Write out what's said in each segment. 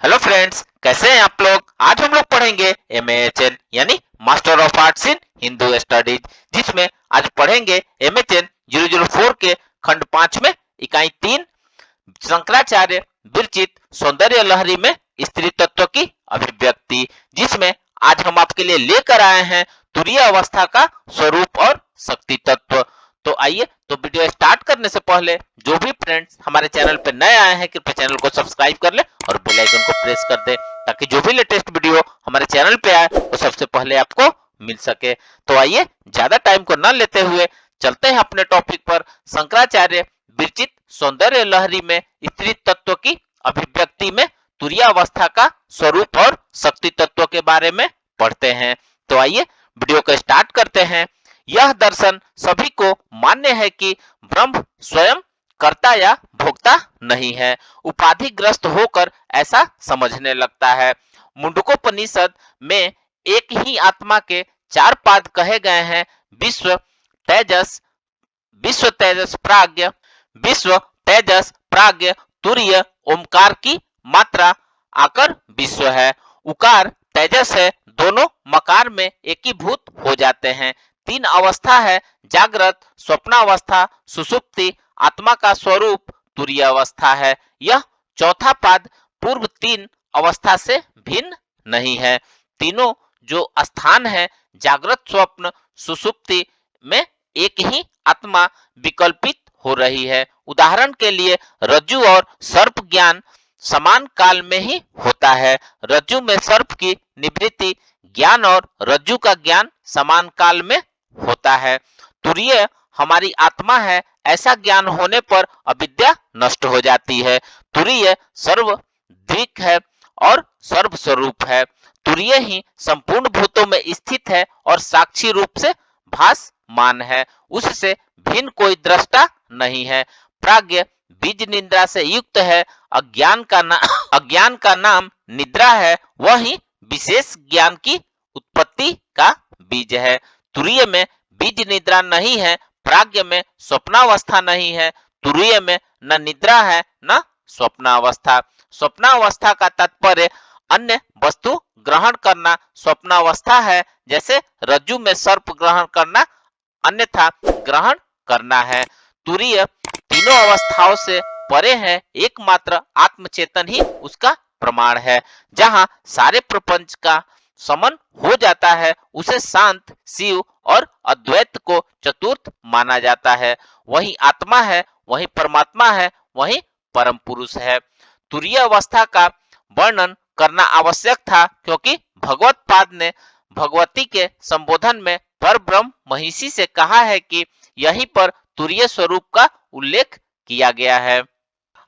Hello friends, कैसे हैं आप लोग। आज हम लोग पढ़ेंगे MAHN यानी master of arts in Hindu studies, जिसमें आज पढ़ेंगे MHN 004 के खंड 5 में इकाई 3 शंकराचार्य विरचित सौंदर्य लहरी में स्त्री तत्व की अभिव्यक्ति, जिसमें आज हम आपके लिए लेकर आए हैं तुरीय अवस्था का स्वरूप और शक्ति तत्व। तो आइए, तो वीडियो स्टार्ट करने से पहले जो भी फ्रेंड्स हमारे चैनल पे नए आए हैं कृपया चैनल को सब्सक्राइब कर ले और बेल आइकन को प्रेस कर दे, ताकि जो भी लेटेस्ट वीडियो हमारे चैनल पे आए वो सबसे पहले आपको मिल सके। तो आइए, ज्यादा टाइम को न लेते हुए चलते हैं अपने टॉपिक पर। शंकराचार्य विरचित सौंदर्य लहरी में स्त्री तत्व की अभिव्यक्ति में तुरीय अवस्था का स्वरूप और शक्ति तत्व के बारे में पढ़ते हैं। तो आइए वीडियो को स्टार्ट करते हैं। यह दर्शन सभी को मान्य है कि ब्रह्म स्वयं कर्ता या भोक्ता नहीं है, उपाधिग्रस्त होकर ऐसा समझने लगता है। मुंडकोपनिषद में एक ही आत्मा के 4 पाद कहे गए हैं। विश्व तेजस विश्व तेजस प्राज्ञ विश्व तेजस प्राज्ञ तुरीय ओमकार की मात्रा आकर विश्व है। उकार तेजस है, दोनों मकार में एकीभूत हो जाते हैं। 3 अवस्था है, जागृत, स्वप्नावस्था, सुषुप्ति। आत्मा का स्वरूप तुरीय अवस्था है। यह चौथा पाद पूर्व 3 अवस्था से भिन्न नहीं है। तीनों जो स्थान है, जागृत, स्वप्न, सुषुप्ति में एक ही आत्मा विकल्पित हो रही है। उदाहरण के लिए रज्जु और सर्प ज्ञान समान काल में ही होता है। रज्जु में सर्प की निवृत्ति ज्ञान और रज्जु का ज्ञान समान काल में होता है। तुरीय हमारी आत्मा है, ऐसा ज्ञान होने पर अविद्या नष्ट हो जाती है। तुरीय सर्वद्विक है और सर्वस्वरूप है। तुरीय ही संपूर्ण भूतों में स्थित है और साक्षी रूप से भासमान है, उससे भिन्न कोई दृष्टा नहीं है। प्राज्ञ बीज निद्रा से युक्त है। अज्ञान का नाम निद्रा है, वही विशेष ज्ञान की उत्पत्ति का बीज है। तुरीय में बीज निद्रा नहीं है, प्राज्ञ में स्वप्नावस्था नहीं है। तुरीय में न निद्रा है न स्वप्नावस्था। स्वप्नावस्था का तात्पर्य अन्य वस्तु ग्रहण करना स्वप्नावस्था है, जैसे रज्जु में सर्प ग्रहण करना अन्यथा ग्रहण करना है। तुरीय तीनों अवस्थाओं से परे है, एकमात्र आत्मचेतन ही उसका प्रमाण है। जहां सारे प्रपंच का समन हो जाता है, उसे शांत, शिव और अद्वैत को चतुर्थ माना जाता है। वही आत्मा है, वही परमात्मा है, वही परम पुरुष है। तुरीय अवस्था का वर्णन करना आवश्यक था, क्योंकि भगवत पाद ने भगवती के संबोधन में पर ब्रह्म महिषी से कहा है कि यहीं पर तुरीय स्वरूप का उल्लेख किया गया है।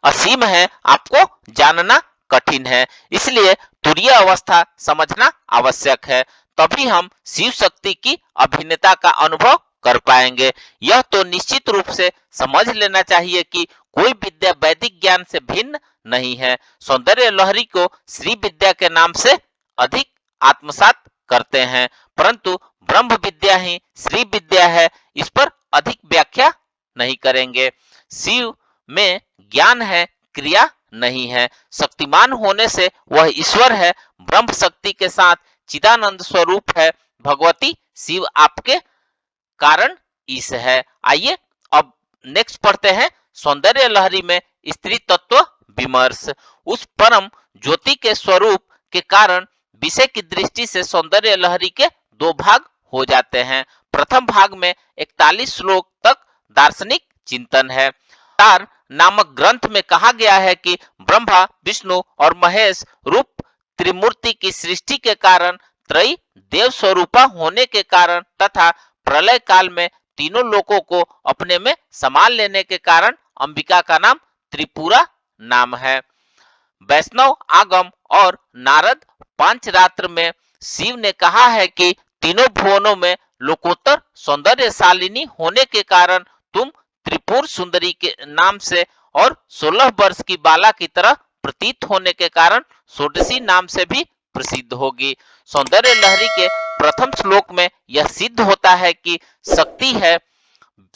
असीम है, आपको जानना कठिन है, इसलिए तुरीय अवस्था समझना आवश्यक है। तभी हम शिव शक्ति की अभिन्नता का अनुभव कर पाएंगे। यह तो निश्चित रूप से समझ लेना चाहिए कि कोई विद्या वैदिक ज्ञान से भिन्न नहीं है। सौंदर्य लहरी को श्री विद्या के नाम से अधिक आत्मसात करते हैं, परंतु ब्रह्म विद्या ही श्री विद्या है, इस पर अधिक व्याख्या नहीं करेंगे। शिव में ज्ञान है, क्रिया नहीं है। शक्तिमान होने से वह ईश्वर है, ब्रह्म शक्ति के साथ चिदानंद स्वरूप है। भगवती शिव आपके कारण ईश है। आइए अब नेक्स्ट पढ़ते हैं सौंदर्य लहरी में स्त्री तत्व विमर्श। उस परम ज्योति के स्वरूप के कारण विषय की दृष्टि से सौंदर्य लहरी के 2 भाग हो जाते हैं। प्रथम भाग में 41 श्लोक तक दार्शनिक चिंतन है। तार नामक ग्रंथ में कहा गया है कि ब्रह्मा, विष्णु और महेश रूप त्रिमूर्ति की सृष्टि के कारण, त्रयी देव स्वरूपा होने के कारण तथा प्रलय काल में तीनों लोकों को अपने में समान लेने के कारण अंबिका का नाम त्रिपुरा नाम है। वैष्णव आगम और नारद पांचरात्र में शिव ने कहा है कि तीनों भुवनों में लोकोत्तर सौंदर्यशालिनी होने के कारण तुम त्रिपुर सुंदरी के नाम से और 16 वर्ष की बाला की तरह प्रतीत होने के कारण षोडशी नाम से भी प्रसिद्ध होगी। सौंदर्य लहरी के प्रथम श्लोक में यह सिद्ध होता है कि शक्ति है,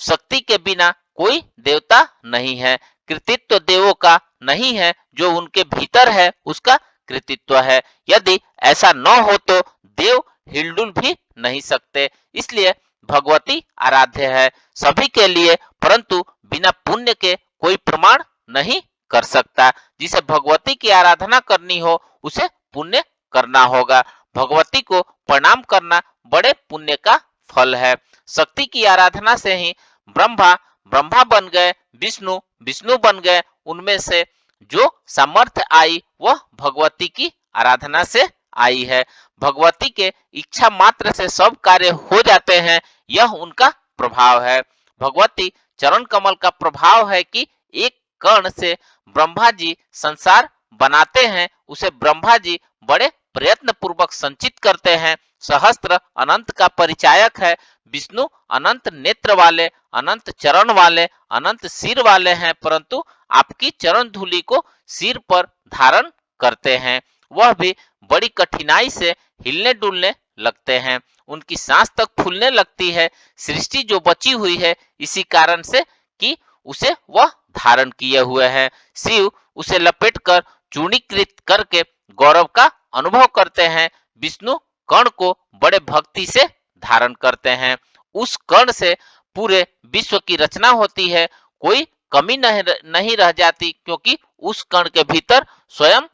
शक्ति के बिना कोई देवता नहीं है। कृतित्व देवों का नहीं है, जो उनके भीतर है उसका कृतित्व है। यदि ऐसा न हो तो देव हिलडुल भी नहीं सकते। इसलिए भगवती आराध्य है सभी के लिए, परंतु बिना पुण्य के कोई प्रमाण नहीं कर सकता। जिसे भगवती की आराधना करनी हो उसे पुण्य करना होगा। भगवती को प्रणाम करना बड़े पुण्य का फल है। शक्ति की आराधना से ही ब्रह्मा ब्रह्मा बन गए, विष्णु विष्णु बन गए। उनमें से जो सामर्थ्य आई वह भगवती की आराधना से आई है। भगवती के इच्छा मात्र से सब कार्य हो जाते हैं, यह उनका प्रभाव है। भगवती चरण कमल का प्रभाव है कि एक कण से ब्रह्मा जी संसार बनाते हैं, उसे ब्रह्मा जी बड़े प्रयत्न पूर्वक संचित करते हैं। सहस्त्र अनंत का परिचायक है। विष्णु अनंत नेत्र वाले, अनंत चरण वाले, अनंत सिर वाले हैं, परंतु आपकी चरण धूलि को सिर पर धारण करते हैं। वह भी बड़ी कठिनाई से हिलने डुलने लगते हैं। उनकी सांस तक फूलने लगती है। सृष्टि जो बची हुई है इसी कारण से कि उसे वह धारण किए हुए हैं। शिव उसे लपेटकर चूर्णीकृत करके गौरव का अनुभव करते हैं। विष्णु कण को बड़े भक्ति से धारण करते हैं। उस कण से पूरे विश्व की रचना होती है, कोई कमी नहीं रह जाती, क्योंकि उस कण के भीतर स्वयं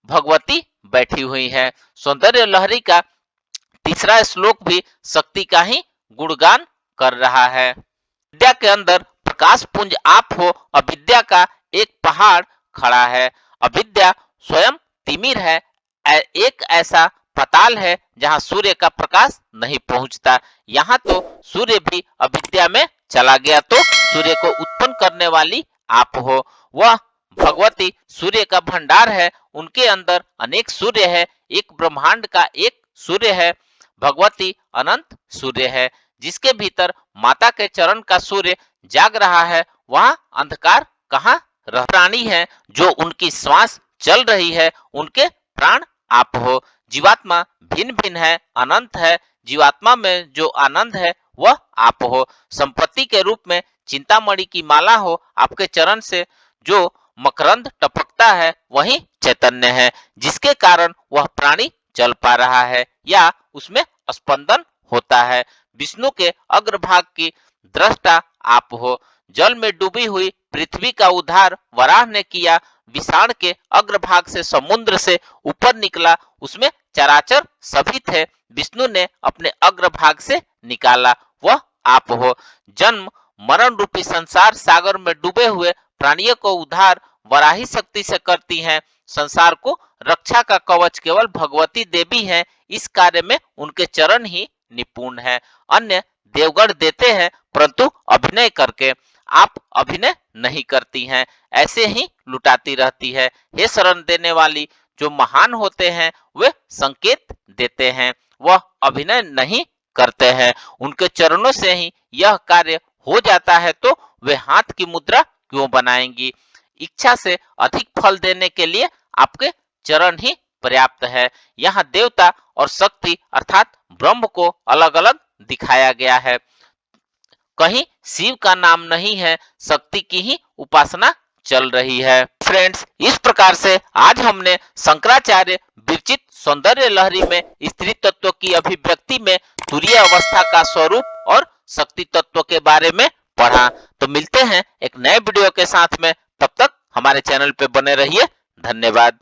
भगवती बैठी हुई है। सौंदर्य लहरी का तीसरा श्लोक भी शक्ति का ही गुणगान कर रहा है। विद्या के अंदर प्रकाश पुंज आप हो, अविद्या का एक पहाड़ खड़ा है। अविद्या स्वयं तिमिर है, एक ऐसा पताल है जहां सूर्य का प्रकाश नहीं पहुंचता। यहाँ तो सूर्य भी अविद्या में चला गया, तो सूर्य को उत्पन्न करने वाली आप हो। वह भगवती सूर्य का भंडार है, उनके अंदर अनेक सूर्य है, एक ब्रह्मांड का एक सूर्य है। भगवती अनंत सूर्य है, जिसके भीतर माता के चरण का सूर्य जाग रहा है, वहां अंधकार कहाँ रह। प्राणी है जो उनकी श्वास चल रही है, उनके प्राण आप हो। जीवात्मा भिन्न भिन्न है, अनंत है। जीवात्मा में जो आनंद है वह आप हो। संपत्ति के रूप में चिंतामणि की माला हो, आपके चरण से जो मकरंद टपकता है वही चैतन्य है, जिसके कारण वह प्राणी चल पा रहा है या उसमें स्पंदन होता है। विष्णु के अग्रभाग की दृष्टा आप हो। जल में डूबी हुई पृथ्वी का उद्धार वराह ने किया। विषाण के अग्रभाग से समुद्र से ऊपर निकला, उसमें चराचर सभी थे, विष्णु ने अपने अग्रभाग से निकाला, वह आप हो। जन्म मरण रूपी संसार सागर में डूबे हुए प्राणियों को उद्धार वराही शक्ति से करती हैं। संसार को रक्षा का कवच केवल भगवती देवी हैं। इस कार्य में उनके चरण ही निपुण है। अन्य देवगण देते हैं, परंतु अभिनय करके। आप अभिनय नहीं करती हैं, ऐसे ही लुटाती रहती है। हे शरण देने वाली, जो महान होते हैं वे संकेत देते हैं, वह अभिनय नहीं करते हैं। उनके चरणों से ही यह कार्य हो जाता है, तो वे हाथ की मुद्रा क्यों बनाएंगी। इच्छा से अधिक फल देने के लिए आपके चरण ही पर्याप्त है। यहाँ देवता और शक्ति अर्थात ब्रह्म को अलग अलग दिखाया गया है। कहीं शिव का नाम नहीं है, शक्ति की ही उपासना चल रही है। फ्रेंड्स, इस प्रकार से आज हमने शंकराचार्य विरचित सौंदर्य लहरी में स्त्री तत्व की अभिव्यक्ति में तुरीय अवस्था का स्वरूप और शक्ति तत्व के बारे में पढ़ा। तो मिलते हैं एक नए वीडियो के साथ में, तब तक हमारे चैनल पे बने रहिए। धन्यवाद।